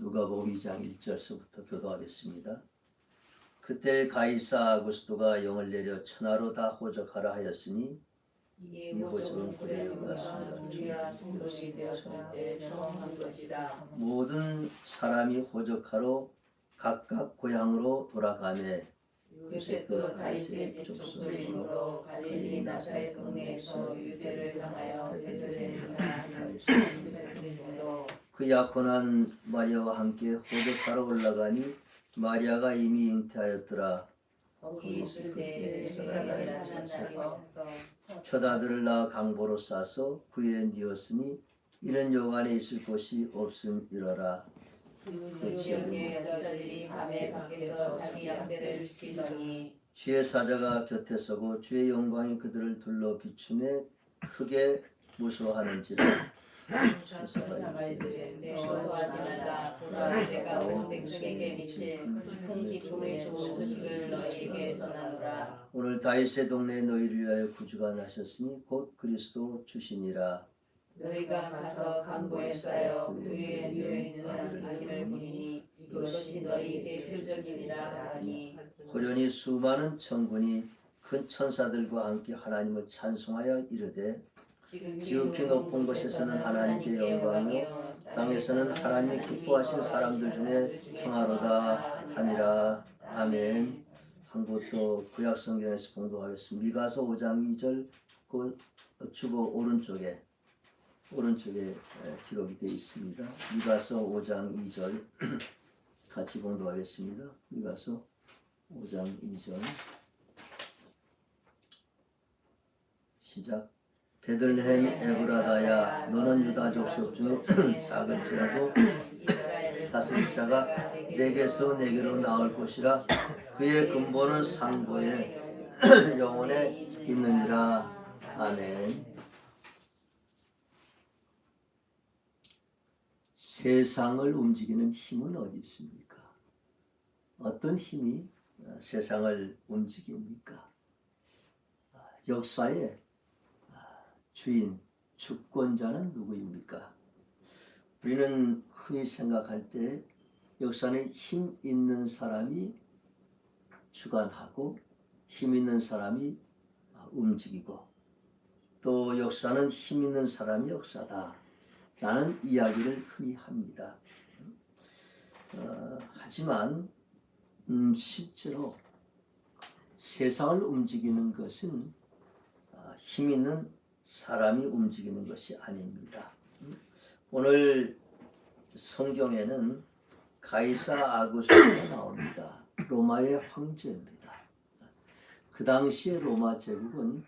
누가복음 2장 1절서부터 교도하겠습니다. 그때 가이사 아구스도가 영을 내려 천하로 다 호적하라 하였으니 이 호적은 고레오가 우리와 충돌이 되었을 때 처음 한 것이라. 모든 사람이 호적하러 각각 고향으로 돌아가매 요셉도 다윗의 집 족속이므로 갈릴리 나사렛 동네에서 유대를 향하여 베들레헴을 향하는 그 약혼한 마리아와 함께 호적하러 올라가니 마리아가 이미 잉태하였더라. 거기 있을 때 엘리사벳이라는 나서 첫 아들을 낳아 강보로 싸서 그에 뉘었으니 이는 여관에 있을 곳이 없음이러라. 그 지역의 여자들이 밤에 밖에서 자기 양떼를 지키더니 주의 사자가 곁에 서고 주의 영광이 그들을 둘러 비추매 크게 무서워하는지라. 소소하지말라. 보라, 내가 온 백성에게 미친 큰 기쁨의 좋은 소식을 너희에게 전하노라. 오늘 다윗의 동네에 너희를 위하여 구주가 나셨으니 곧 그리스도 주시니라. 너희가 가서 강보에 쌓여 그 위에 누워있는 아기를 보리니 이것이 너희에게 표적이니라 하니 호련히 수많은 천군이 큰 천사들과 함께 하나님을 찬송하여 이르되 지극히 높은 곳에서는 하나님께 영광이요 땅에서는 하나님이 기뻐하신 사람들 중에 평화로다 하니라. 아멘. 한 곳도 구약성경에서 봉독하겠습니다. 미가서 5장 2절 그 주보 오른쪽에 기록이 되어 있습니다. 미가서 5장 2절 같이 봉독하겠습니다. 미가서 5장 2절 시작. 베들레헴 에브라다야 너는 유다 족속 중에 작을지라도 다스릴 자가 내게서 내게로 나올 것이라. 그의 근본은 상고의 영혼에 있느니라. 아멘. 세상을 움직이는 힘은 어디 있습니까? 어떤 힘이 세상을 움직입니까? 역사의 주인, 주권자는 누구입니까? 우리는 흔히 생각할 때 역사는 힘 있는 사람이 주관하고 힘 있는 사람이 움직이고 또 역사는 힘 있는 사람이 역사다 라는 이야기를 흔히 합니다. 하지만 실제로 세상을 움직이는 것은 힘 있는 사람이 움직이는 것이 아닙니다. 오늘 성경에는 가이사 아구스토가 나옵니다. 로마의 황제입니다. 그 당시에 로마 제국은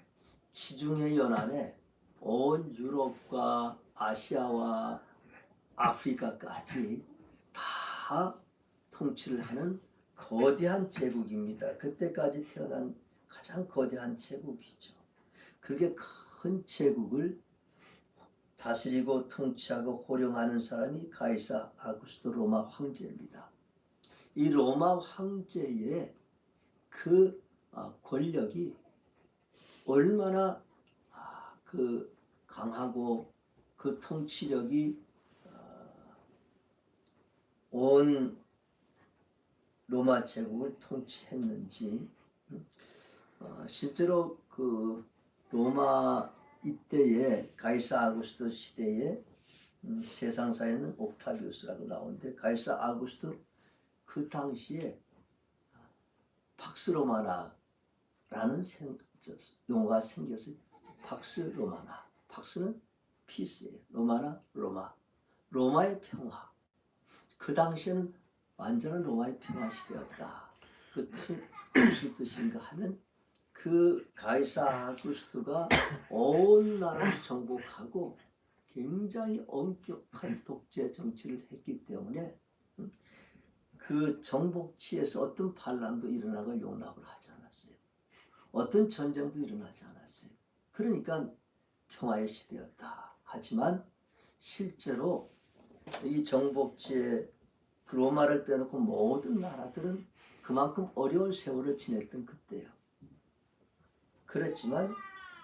지중해 연안에 온 유럽과 아시아와 아프리카까지 다 통치를 하는 거대한 제국입니다. 그때까지 태어난 가장 거대한 제국이죠. 그렇게 큰 제국을 다스리고 통치하고 호령하는 사람이 가이사 아구스토 로마 황제입니다. 이 로마 황제의 그 권력이 얼마나 그 강하고 그 통치력이 온 로마 제국을 통치했는지 실제로 그 로마 이때의 가이사 아구스토 시대에 세상사에는 옥타비우스라고 나오는데 가이사 아구스토 그 당시에 팍스 로마나라는 용어가 생겨서 팍스 로마나, 팍스는 피스예요. 로마나 로마, 로마의 평화. 그 당시에는 완전한 로마의 평화 시대였다. 그 뜻은 무슨 뜻인가 하면 그 가이사 아구스토가 온 나라를 정복하고 굉장히 엄격한 독재 정치를 했기 때문에 그 정복지에서 어떤 반란도 일어나고 용납을 하지 않았어요. 어떤 전쟁도 일어나지 않았어요. 그러니까 평화의 시대였다. 하지만 실제로 이 정복지에 로마를 빼놓고 모든 나라들은 그만큼 어려운 세월을 지냈던 그때예요. 그렇지만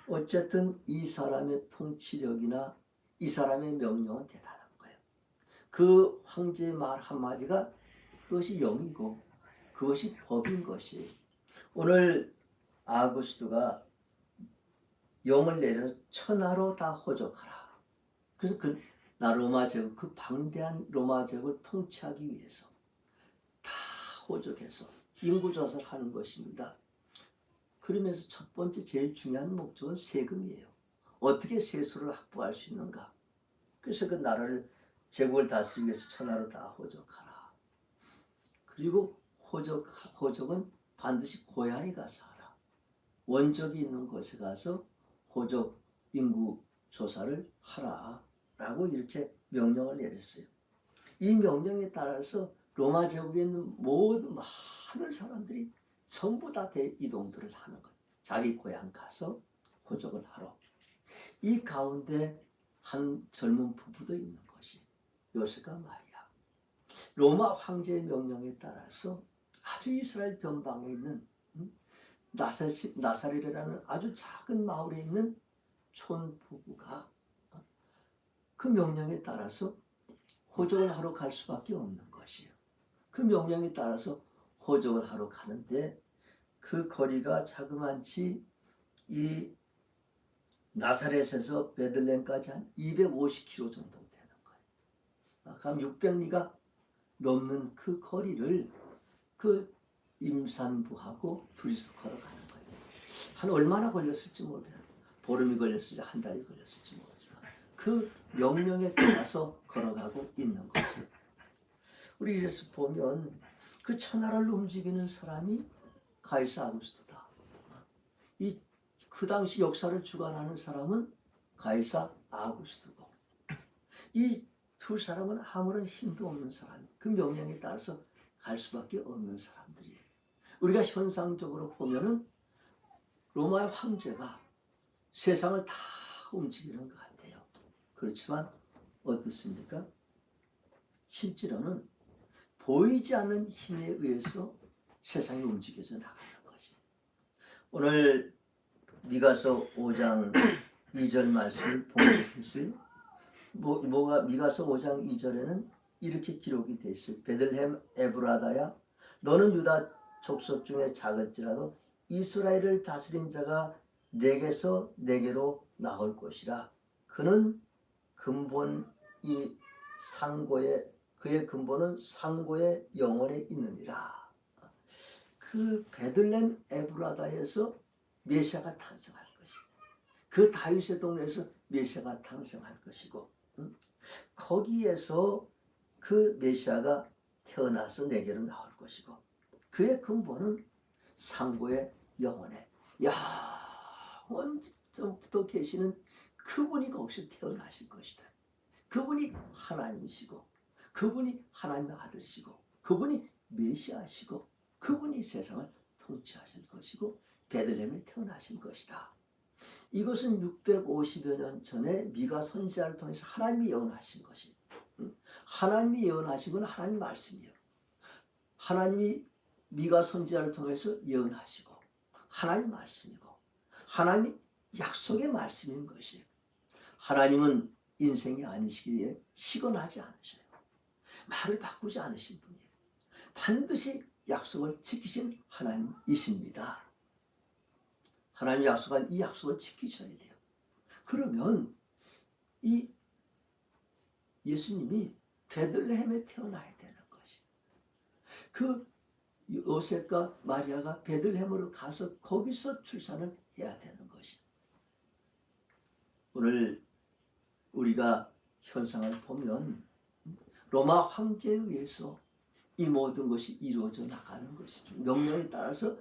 어쨌든 이 사람의 통치력이나 이 사람의 명령은 대단한 거예요. 그 황제의 말 한마디가 그것이 영이고 그것이 법인 것이. 오늘 아구스도가 영을 내려 천하로 다 호적하라. 그래서 로마 제국, 그 방대한 로마 제국을 통치하기 위해서 다 호적해서 인구조사를 하는 것입니다. 그러면서 첫 번째 제일 중요한 목적은 세금이에요. 어떻게 세수를 확보할 수 있는가. 그래서 그 나라를 제국을 다스리기 위해서 천하로 다 호적하라. 그리고 호적은 반드시 고향에 가서 하라. 원적이 있는 곳에 가서 호적 인구 조사를 하라 라고 이렇게 명령을 내렸어요. 이 명령에 따라서 로마 제국에 있는 모든 많은 사람들이 전부 다 대이동들을 하는 거예요. 자기 고향 가서 호적을 하러. 이 가운데 한 젊은 부부도 있는 것이 요셉과 마리아. 로마 황제의 명령에 따라서 아주 이스라엘 변방에 있는 나사렛이라는 아주 작은 마을에 있는 촌 부부가 그 명령에 따라서 호적을 하러 갈 수밖에 없는 것이에요. 그 명령에 따라서 호적을 하러 가는데 그 거리가 자그만치 이 나사렛에서 베들레헴까지 한 250km 정도 되는 거예요. 그럼 600리가 넘는 그 거리를 그 임산부하고 둘이서 걸어가는 거예요. 한 얼마나 걸렸을지 모르겠어요. 보름이 걸렸을지 한 달이 걸렸을지 모르지만 그 명령에 따라서 걸어가고 있는 것이. 우리 이래서 보면 그 천하를 움직이는 사람이 가이사 아구스토다. 그 당시 역사를 주관하는 사람은 가이사 아구스토고, 이 두 사람은 아무런 힘도 없는 사람, 그 명령에 따라서 갈 수밖에 없는 사람들이에요. 우리가 현상적으로 보면은 로마의 황제가 세상을 다 움직이는 것 같아요. 그렇지만 어떻습니까? 실제로는 보이지 않는 힘에 의해서 세상이 움직여져 나가는 것이. 오늘 미가서 5장 2절 말씀을 봉독했어요. 미가서 5장 2절에는 이렇게 기록이 되어 있어요. 베들레헴 에브라다야, 너는 유다 족속 중에 작을지라도 이스라엘을 다스린 자가 내게서 내게로 나올 것이라. 그는 그의 근본은 상고의 영원에 있느니라. 그 베들레헴 에브라다에서 메시아가 탄생할 것이고, 그 다윗의 동네에서 메시아가 탄생할 것이고, 거기에서 그 메시아가 태어나서 내게로 나올 것이고, 그의 근본은 상고의 영원에 언제부터 계시는 그분이 거기서 태어나실 것이다. 그분이 하나님이시고, 그분이 하나님의 아들이시고, 그분이 메시아시고, 그분이 세상을 통치하실 것이고 베들레헴에 태어나신 것이다. 이것은 650여 년 전에 미가 선지자를 통해서 하나님이 예언하신 것이. 하나님이 예언하신 건 하나님 말씀이에요. 하나님이 미가 선지자를 통해서 예언하시고 하나님 말씀이고 하나님이 약속의 말씀인 것이에요. 하나님은 인생이 아니시기에 시건하지 않으셔요. 말을 바꾸지 않으신 분이에요. 반드시 약속을 지키신 하나님이십니다. 하나님이 약속한 이 약속을 지키셔야 돼요. 그러면 이 예수님이 베들레헴에 태어나야 되는 것이. 그 요셉과 마리아가 베들레헴으로 가서 거기서 출산을 해야 되는 것이. 오늘 우리가 현상을 보면 로마 황제에 의해서 이 모든 것이 이루어져 나가는 것이죠. 명령에 따라서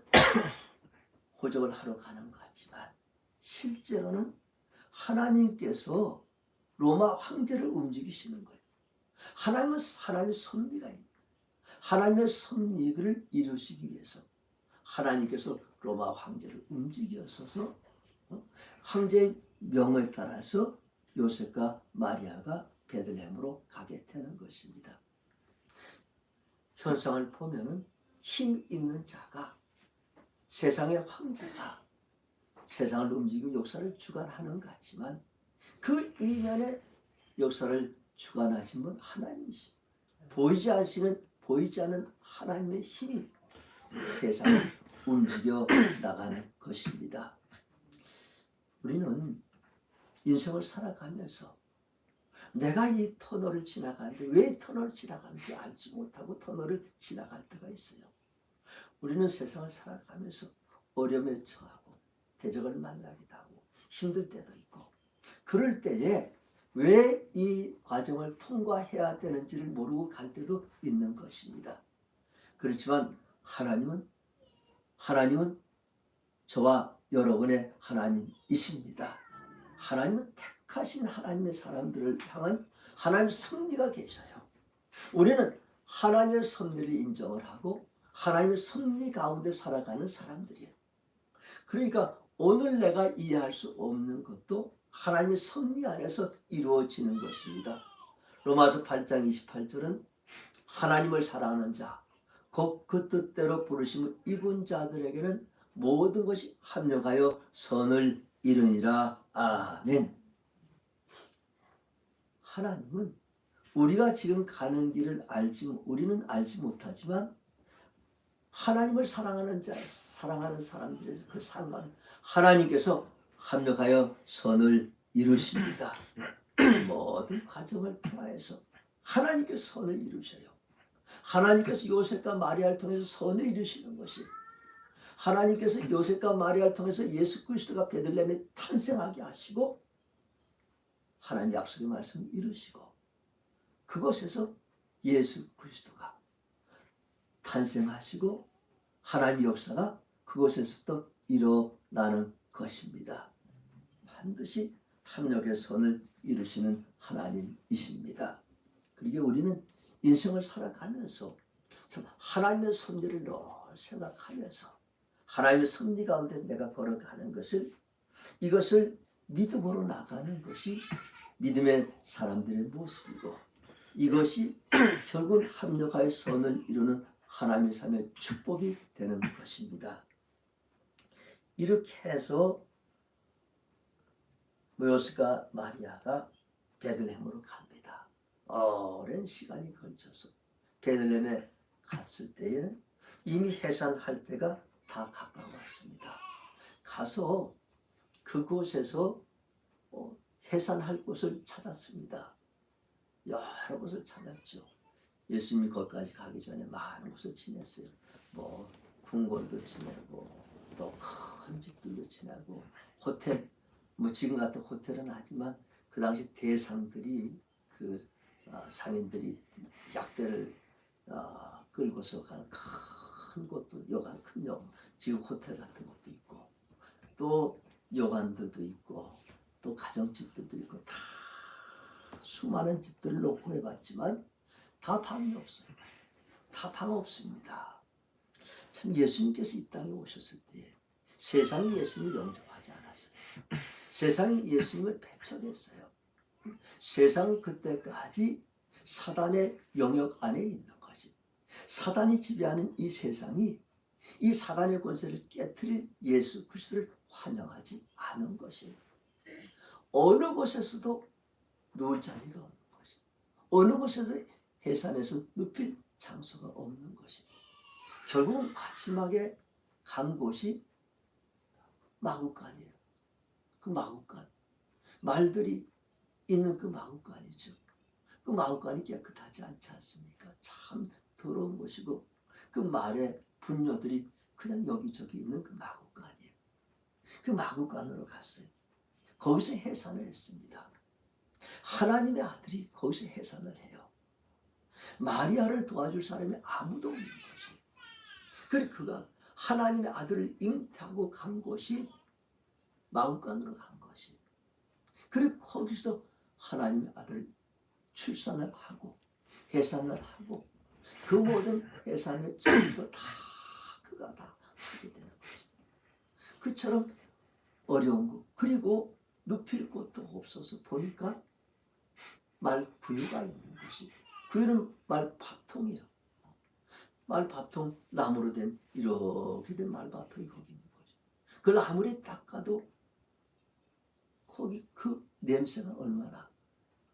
호적을 하러 가는 것 같지만 실제로는 하나님께서 로마 황제를 움직이시는 거예요. 하나님은 하나님의 섭리가 있는 거예요. 하나님의 섭리를 이루시기 위해서 하나님께서 로마 황제를 움직여서서 황제의 명에 따라서 요셉과 마리아가 베들레헴으로 가게 되는 것입니다. 현상을 보면은 힘 있는 자가, 세상의 황제가 세상을 움직이고 역사를 주관하는 것 같지만 그 이면의 역사를 주관하신 분 하나님이시. 보이지 않는 하나님의 힘이 세상을 움직여 나가는 것입니다. 우리는 인생을 살아가면서 내가 이 터널을 지나가는데 왜 이 터널을 지나가는지 알지 못하고 터널을 지나갈 때가 있어요. 우리는 세상을 살아가면서 어려움에 처하고 대적을 만나기도 하고 힘들 때도 있고, 그럴 때에 왜 이 과정을 통과해야 되는지를 모르고 갈 때도 있는 것입니다. 그렇지만 하나님은 저와 여러분의 하나님이십니다. 하나님은 택하신 하나님의 사람들을 향한 하나님의 섭리가 계셔요. 우리는 하나님의 섭리를 인정을 하고 하나님의 섭리 가운데 살아가는 사람들이에요. 그러니까 오늘 내가 이해할 수 없는 것도 하나님의 섭리 안에서 이루어지는 것입니다. 로마서 8장 28절은 하나님을 사랑하는 자, 곧 그 뜻대로 부르심을 입은 자들에게는 모든 것이 합력하여 선을 이루니라. 아멘. 하나님은 우리가 지금 가는 길을 우리는 알지 못하지만 하나님을 사랑하는 사람들에서 그 상관 하나님께서 합력하여 선을 이루십니다. 모든 과정을 통하여서 하나님께서 선을 이루셔요. 하나님께서 요셉과 마리아를 통해서 선을 이루시는 것이, 하나님께서 요셉과 마리아를 통해서 예수 그리스도가 베들레헴에 탄생하게 하시고 하나님 약속의 말씀을 이루시고 그곳에서 예수 그리스도가 탄생하시고 하나님의 역사가 그곳에서부터 일어나는 것입니다. 반드시 합력의 선을 이루시는 하나님이십니다. 그리고 우리는 인생을 살아가면서 참 하나님의 섭리를 늘 생각하면서 하나님의 섭리 가운데 내가 걸어가는 이것을 믿음으로 나가는 것이 믿음의 사람들의 모습이고, 이것이 결국 합력하여 선을 이루는 하나님의 삶의 축복이 되는 것입니다. 이렇게 해서 요셉과 마리아가 베들레헴으로 갑니다. 오랜 시간이 걸쳐서 베들레헴에 갔을 때에는 이미 해산할 때가 다 가까웠습니다. 가서 그곳에서 해산할 곳을 찾았습니다. 여러 곳을 찾았죠. 예수님이 거기까지 가기 전에 많은 곳을 지냈어요. 궁궐도 지내고 또 큰 집들도 지내고 호텔, 지금 같은 호텔은 하지만 그 당시 대상들이 상인들이 약대를 끌고서 가는 큰 곳도 여관, 큰 여관, 지금 호텔 같은 것도 있고 또 여관들도 있고 또 가정집들도 있고 다 수많은 집들을 놓고 해봤지만 다 방이 없어요. 다 방 없습니다. 참 예수님께서 이 땅에 오셨을 때 세상이 예수님을 영접하지 않았어요. 세상이 예수님을 배척했어요. 세상은 그때까지 사단의 영역 안에 있는 것이, 사단이 지배하는 이 세상이 이 사단의 권세를 깨트릴 예수 그리스도를 환영하지 않은 것이에요. 어느 곳에서도 누울 자리가 없는 것이, 어느 곳에서 해산에서 눕힐 장소가 없는 것이, 결국 마지막에 간 곳이 마구간이에요. 그 마구간, 말들이 있는 그 마구간이죠. 그 마구간이 깨끗하지 않지 않습니까? 참 더러운 곳이고 그 말의 분뇨들이 그냥 여기저기 있는 그 마구간이에요. 그 마구간으로 갔어요. 거기서 해산을 했습니다. 하나님의 아들이 거기서 해산을 해요. 마리아를 도와줄 사람이 아무도 없는 것이. 그래서 그가 하나님의 아들을 잉태하고 간 곳이 마구간으로 간 것이. 그리고 거기서 하나님의 아들을 출산을 하고 해산을 하고 그 모든 해산의 전부 다 그가 다 하게 되는 것이. 그처럼 어려운 거, 그리고 눕힐 곳도 없어서 보니까 말부유가 있는 것이, 부유는 말밥통이에요. 말밥통, 나무로 된 이렇게 된 말밥통이 거기 있는 거죠. 그걸 아무리 닦아도 거기 그 냄새가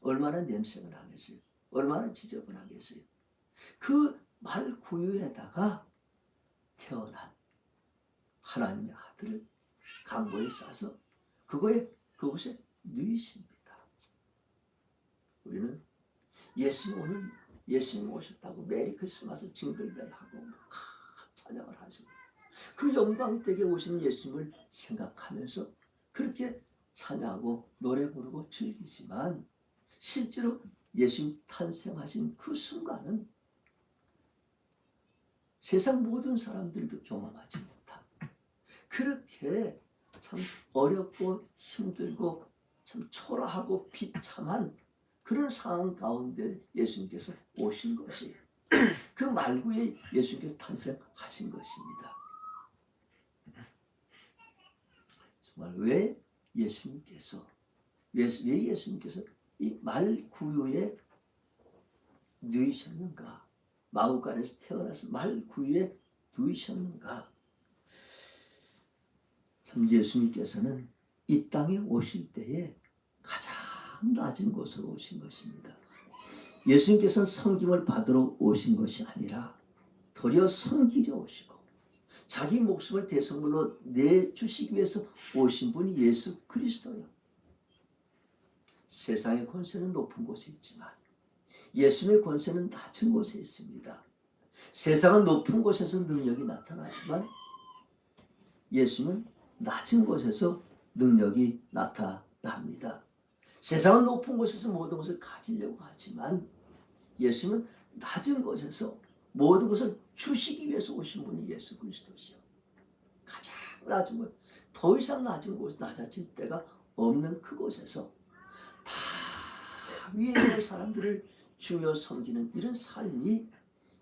얼마나 냄새가 나겠어요? 얼마나 지저분하겠어요? 그 말구유에다가 태어난 하나님의 아들을 강보에 싸서 그곳에 누이십니다. 우리는 예수님 오셨다고 메리 크리스마스 징글벨하고 찬양을 하시고 그 영광되게 오신 예수님을 생각하면서 그렇게 찬양하고 노래 부르고 즐기지만 실제로 예수님 탄생하신 그 순간은 세상 모든 사람들도 경험하지 못한 그렇게 참 어렵고 힘들고 참 초라하고 비참한 그런 상황 가운데 예수님께서 오신 것이 그 말구에 예수님께서 탄생하신 것입니다. 정말 왜 예수님께서 이 말구유에 누이셨는가? 마구간에서 태어나서 말구유에 누이셨는가? 참 예수님께서는 이 땅에 오실 때에 가장 낮은 곳으로 오신 것입니다. 예수님께서는 성김을 받으러 오신 것이 아니라 도리어 섬기려 오시고 자기 목숨을 대성물로 내주시기 위해서 오신 분이 예수 그리스도요. 세상의 권세는 높은 곳에 있지만 예수님의 권세는 낮은 곳에 있습니다. 세상은 높은 곳에서 능력이 나타나지만 예수님은 낮은 곳에서 능력이 나타납니다. 세상은 높은 곳에서 모든 것을 가지려고 하지만 예수님은 낮은 곳에서 모든 것을 주시기 위해서 오신 분이 예수 그리스도시요. 가장 낮은 곳, 더 이상 낮은 곳, 낮아질 데가 없는 그곳에서 다 위에 있는 사람들을 주며 섬기는 이런 삶이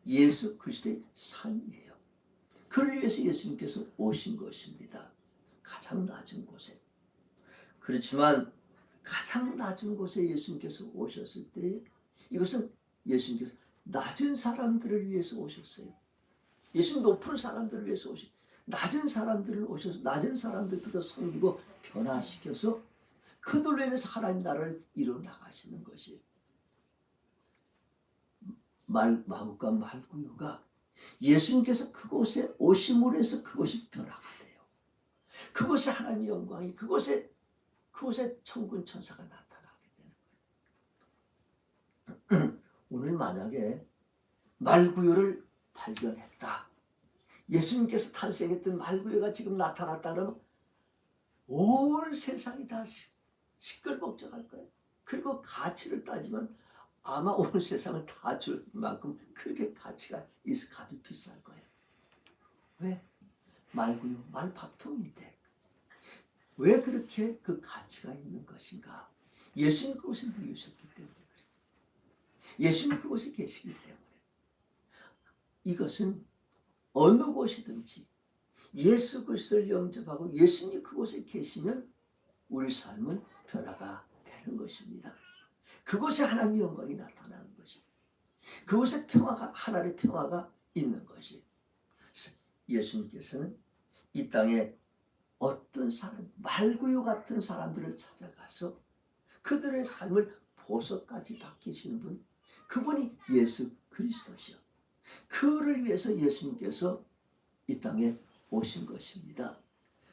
예수 그리스도의 삶이에요. 그를 위해서 예수님께서 오신 것입니다. 가장 낮은 곳에. 그렇지만 가장 낮은 곳에 예수님께서 오셨을 때 이것은 예수님께서 낮은 사람들을 위해서 오셨어요. 예수님 높은 사람들을 위해서 낮은 사람들을 오셔서 낮은 사람들부터 섬기고 변화시켜서 그들로 인해서 하나님 나라를 이뤄나가시는 것이 마구과 말구유가 예수님께서 그곳에 오심으로 해서 그곳이 변화가 돼요. 그곳에 하나님의 영광이 그곳에 천군 천사가 나타나게 되는 거예요. 오늘 만약에 말구유를 발견했다. 예수님께서 탄생했던 말구유가 지금 나타났다 그러면 온 세상이 다 시끌벅적할 거예요. 그리고 가치를 따지면 아마 온 세상을 다 줄 만큼 그렇게 가치가 있어 값이 비쌀 거예요. 왜? 말구유, 말밥통인데 왜 그렇게 그 가치가 있는 것인가? 예수님 그곳에 누우셨기 때문에 그래요. 예수님 그곳에 계시기 때문에 이것은 어느 곳이든지 예수 그리스도를 영접하고 예수님 그곳에 계시면 우리 삶은 변화가 되는 것입니다. 그곳에 하나님의 영광이 나타나는 것이 그곳에 하나님의 평화가 있는 것이 예수님께서는 이 땅에 어떤 사람, 말구유 같은 사람들을 찾아가서 그들의 삶을 보석까지 바뀌시는 분, 그분이 예수 그리스도시요. 그를 위해서 예수님께서 이 땅에 오신 것입니다.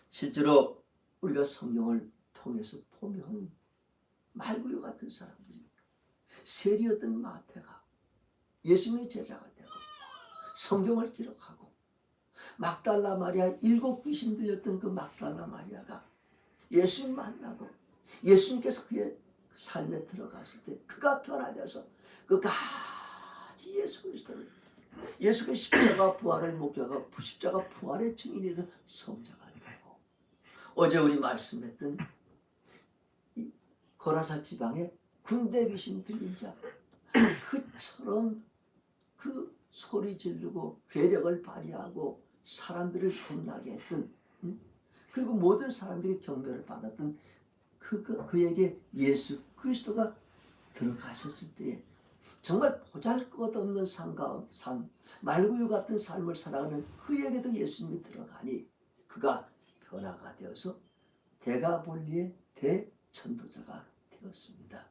실제로 우리가 성경을 통해서 보면 말구유 같은 사람들이 세리였던 마태가 예수님의 제자가 되고 성경을 기록하고 막달라 마리아 7 귀신 들렸던 그 막달라 마리아가 예수님 만나고 예수님께서 그의 삶에 들어갔을 때 그가 변화되어서 끝까지 예수 그리스도를 예수의 십자가 부활을 목격하고 십자가 부활의 증인에서 성자가 되고 어제 우리 말씀했던 거라사 지방에 군대 귀신 들린 자 그처럼 그 소리 지르고 괴력을 발휘하고 사람들을 겁나게 했던 그리고 모든 사람들이 경멸을 받았던 그에게 예수 그리스도가 들어가셨을 때 정말 보잘것없는 삶 말구유 같은 삶을 살아가는 그에게도 예수님이 들어가니 그가 변화가 되어서 대가볼리의 대천도자가 되었습니다.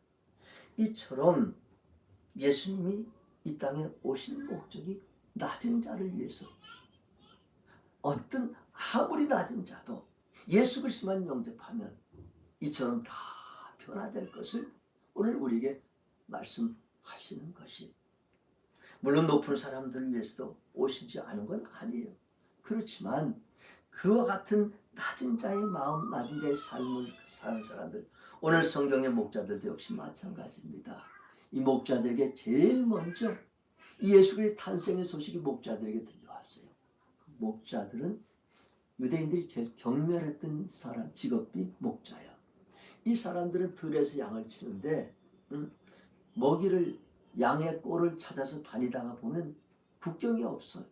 이처럼 예수님이 이 땅에 오신 목적이 낮은 자를 위해서, 어떤 아무리 낮은 자도 예수 그리스도만 영접하면 이처럼 다 변화될 것을 오늘 우리에게 말씀하시는 것이, 물론 높은 사람들을 위해서도 오시지 않은 건 아니에요. 그렇지만 그와 같은 낮은 자의 마음, 낮은 자의 삶을 사는 사람들, 오늘 성경의 목자들도 역시 마찬가지입니다. 이 목자들에게 제일 먼저 이 예수 그리스도의 탄생의 소식이 목자들에게 들려왔어요. 목자들은 유대인들이 제일 경멸했던 사람, 직업이 목자야. 이 사람들은 들에서 양을 치는데 먹이를, 양의 꼴을 찾아서 다니다가 보면 국경이 없어요.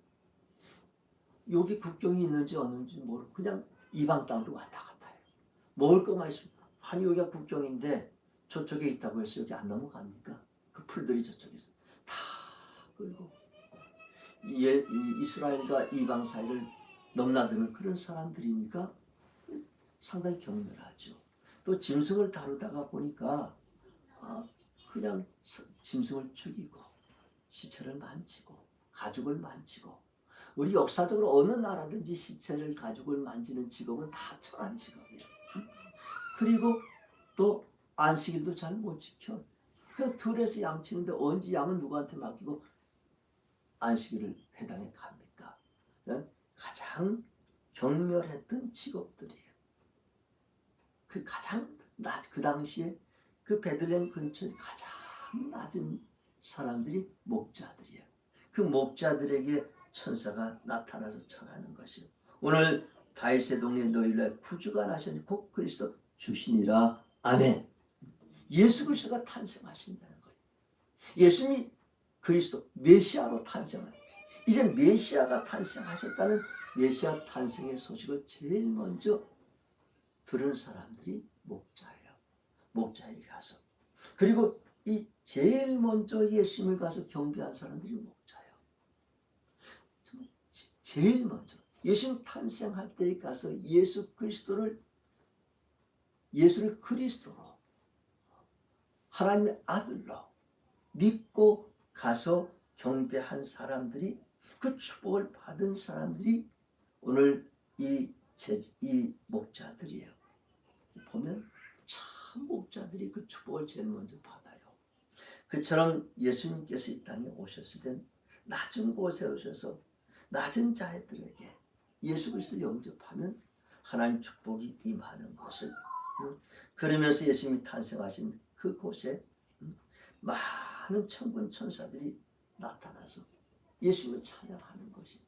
여기 국경이 있는지 없는지 모르고 그냥 이방 땅도 왔다 갔다 해요. 먹을 것만 있으면, 아니 여기가 국경인데 저쪽에 있다고 해서 여기 안 넘어갑니까? 그 풀들이 저쪽에서 다 끌고 이스라엘과 이방 사이를 넘나드는 그런 사람들이니까 상당히 경멸하죠. 또 짐승을 다루다가 보니까 그냥 짐승을 죽이고 시체를 만지고 가죽을 만지고, 우리 역사적으로 어느 나라든지 시체를 가죽을 만지는 직업은 다 천한 직업이에요. 그리고 또 안식일도 잘 못 지켜. 그 들에서 양 치는데 언제 양은 누구한테 맡기고 안식일을 회당에 갑니까? 가장 경멸했던 직업들이에요. 그 가장 그 당시에 그 베들레헴 근처에 가장 낮은 사람들이 목자들이에요. 그 목자들에게 천사가 나타나서 전하는 것이요, 오늘 다윗의 동네 너희를 구주가 나셨니 곧 그리스도 주시니라. 아멘. 예수 그리스도가 탄생하신다는 거예요. 예수님이 그리스도 메시아로 탄생한, 이제 메시아가 탄생하셨다는 메시아 탄생의 소식을 제일 먼저 들은 사람들이 목자예요. 목자에 가서, 그리고 이 제일 먼저 예수님을 가서 경배한 사람들이 목자예요. 제일 먼저 예수님 탄생할 때에 가서 예수를 그리스도로, 하나님의 아들로 믿고 가서 경배한 사람들이, 그 축복을 받은 사람들이 오늘 이 목자들이에요. 보면 참 목자들이 그 축복을 제일 먼저 받아요. 그처럼 예수님께서 이 땅에 오셨을 땐 낮은 곳에 오셔서 낮은 자들에게 예수 그리스도 영접하면 하나님 축복이 임하는 것을, 그러면서 예수님이 탄생하신 그곳에 많은 천군 천사들이 나타나서 예수님을 찬양하는 것이,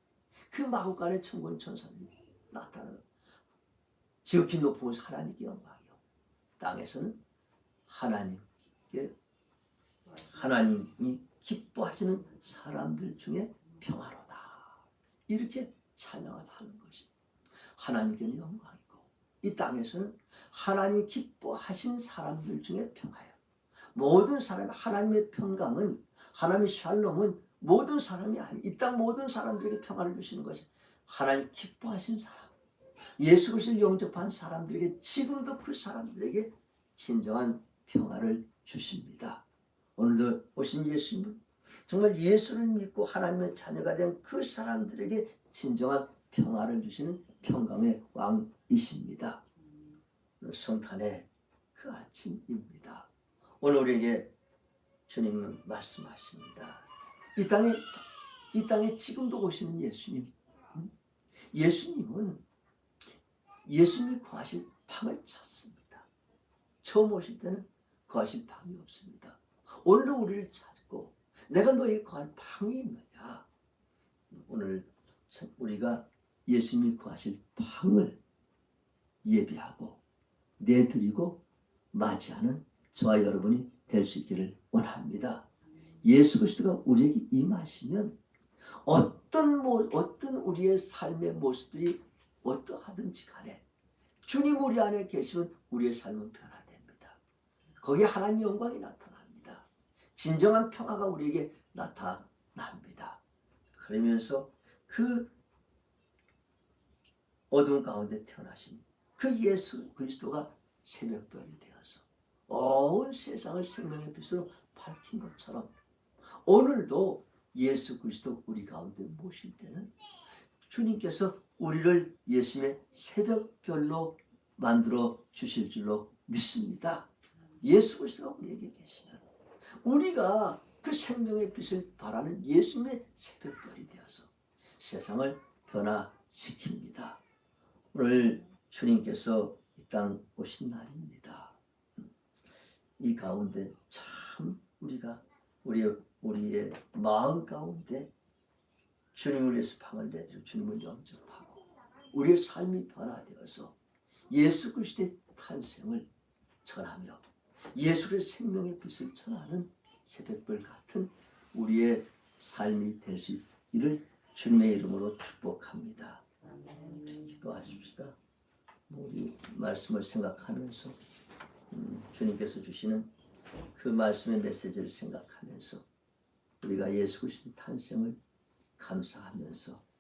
그 마구간에 천군 천사들이 나타나는, 지극히 높은 곳 하나님께 영광이요, 땅에서는 하나님이 기뻐하시는 사람들 중에 평화로다, 이렇게 찬양을 하는 것이 하나님께는 영광이고, 이 땅에서는 하나님이 기뻐하신 사람들 중에 평화예요. 모든 사람이, 하나님의 평강은, 하나님의 샬롬은 모든 사람이 아니, 이 땅 모든 사람들에게 평화를 주시는 것이 하나님 기뻐하신 사람, 예수 그리스도를 영접한 사람들에게, 지금도 그 사람들에게 진정한 평화를 주십니다. 오늘도 오신 예수님은 정말 예수를 믿고 하나님의 자녀가 된 그 사람들에게 진정한 평화를 주시는 평강의 왕이십니다. 성탄의 그 아침입니다. 오늘 우리에게 주님은 말씀하십니다. 이 땅에 지금도 오시는 예수님, 예수님은 예수님이 거하실 방을 찾습니다. 처음 오실 때는 거하실 방이 없습니다. 오늘도 우리를 찾고 내가 너에게 거할 방이 있느냐. 오늘 우리가 예수님이 거하실 방을 예비하고 내드리고 맞이하는 저와 여러분이 될 수 있기를 원합니다. 예수 그리스도가 우리에게 임하시면 어떤 우리의 삶의 모습들이 어떠하든지 간에 주님 우리 안에 계시면 우리의 삶은 변화됩니다. 거기에 하나님의 영광이 나타납니다. 진정한 평화가 우리에게 나타납니다. 그러면서 그 어둠 가운데 태어나신 그 예수 그리스도가 새벽별이 되어서 온 세상을 생명의 빛으로 밝힌 것처럼 오늘도 예수 그리스도 우리 가운데 모실 때는 주님께서 우리를 예수님의 새벽별로 만들어 주실 줄로 믿습니다. 예수 그리스도가 우리에게 계시면 우리가 그 생명의 빛을 바라는 예수님의 새벽별이 되어서 세상을 변화시킵니다. 오늘 주님께서 이 땅 오신 날입니다. 이 가운데 참 우리가 우리의 마음 가운데 주님을 위해서 방을 내드리고 주님을 영접하고 우리의 삶이 변화되어서 예수 그리스도의 탄생을 전하며 예수의 생명의 빛을 전하는 새벽별 같은 우리의 삶이 될 수 있기를 주님의 이름으로 축복합니다. 기도하십시다. 우리 말씀을 생각하면서 주님께서 주시는 그 말씀의 메시지를 생각하면서 우리가 예수 그리스도의 탄생을 감사하면서